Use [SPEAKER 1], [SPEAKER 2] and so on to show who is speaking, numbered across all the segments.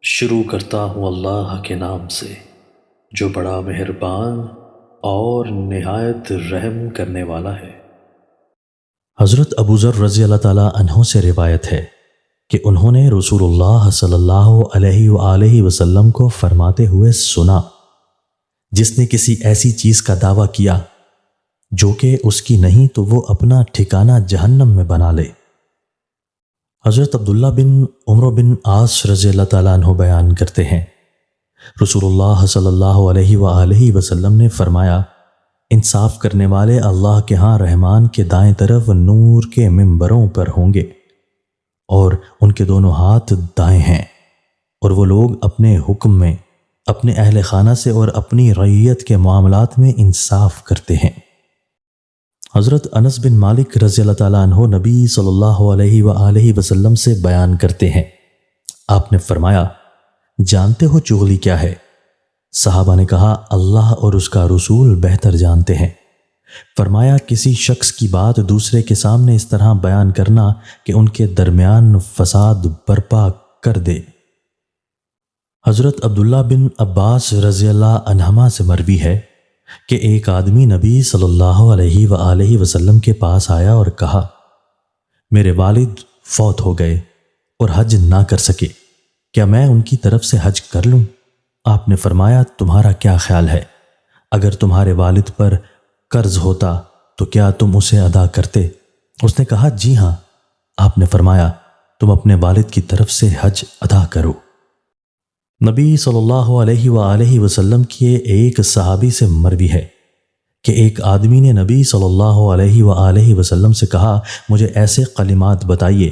[SPEAKER 1] شروع کرتا ہوں اللہ کے نام سے جو بڑا مہربان اور نہایت رحم کرنے والا ہے۔
[SPEAKER 2] حضرت ابو ذر رضی اللہ تعالیٰ عنہ سے روایت ہے کہ انہوں نے رسول اللہ صلی اللہ علیہ وآلہ وسلم کو فرماتے ہوئے سنا، جس نے کسی ایسی چیز کا دعویٰ کیا جو کہ اس کی نہیں تو وہ اپنا ٹھکانہ جہنم میں بنا لے۔ حضرت عبداللہ بن عمرو بن عاص رضی اللہ تعالیٰ عنہ بیان کرتے ہیں، رسول اللہ صلی اللہ علیہ وآلہ وسلم نے فرمایا، انصاف کرنے والے اللہ کے ہاں رحمان کے دائیں طرف نور کے ممبروں پر ہوں گے اور ان کے دونوں ہاتھ دائیں ہیں، اور وہ لوگ اپنے حکم میں اپنے اہل خانہ سے اور اپنی رعیت کے معاملات میں انصاف کرتے ہیں۔ حضرت انس بن مالک رضی اللہ تعالیٰ عنہ نبی صلی اللہ علیہ وآلہ وسلم سے بیان کرتے ہیں، آپ نے فرمایا، جانتے ہو چغلی کیا ہے؟ صحابہ نے کہا، اللہ اور اس کا رسول بہتر جانتے ہیں۔ فرمایا، کسی شخص کی بات دوسرے کے سامنے اس طرح بیان کرنا کہ ان کے درمیان فساد برپا کر دے۔ حضرت عبداللہ بن عباس رضی اللہ عنہما سے مروی ہے کہ ایک آدمی نبی صلی اللہ علیہ وآلہ وسلم کے پاس آیا اور کہا، میرے والد فوت ہو گئے اور حج نہ کر سکے، کیا میں ان کی طرف سے حج کر لوں؟ آپ نے فرمایا، تمہارا کیا خیال ہے؟ اگر تمہارے والد پر قرض ہوتا تو کیا تم اسے ادا کرتے؟ اس نے کہا، جی ہاں۔ آپ نے فرمایا، تم اپنے والد کی طرف سے حج ادا کرو۔ نبی صلی اللہ علیہ وآلہ وسلم کی ایک صحابی سے مروی ہے کہ ایک آدمی نے نبی صلی اللہ علیہ وآلہ وسلم سے کہا، مجھے ایسے کلمات بتائیے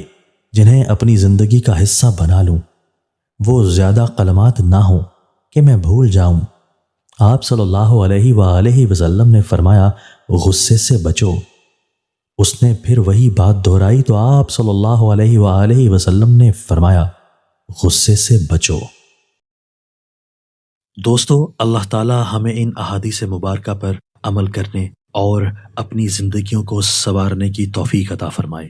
[SPEAKER 2] جنہیں اپنی زندگی کا حصہ بنا لوں، وہ زیادہ کلمات نہ ہوں کہ میں بھول جاؤں۔ آپ صلی اللہ علیہ وآلہ وسلم نے فرمایا، غصے سے بچو۔ اس نے پھر وہی بات دہرائی تو آپ صلی اللہ علیہ وآلہ وسلم نے فرمایا، غصے سے بچو۔
[SPEAKER 1] دوستو، اللہ تعالی ہمیں ان احادیث مبارکہ پر عمل کرنے اور اپنی زندگیوں کو سنوارنے کی توفیق عطا فرمائے۔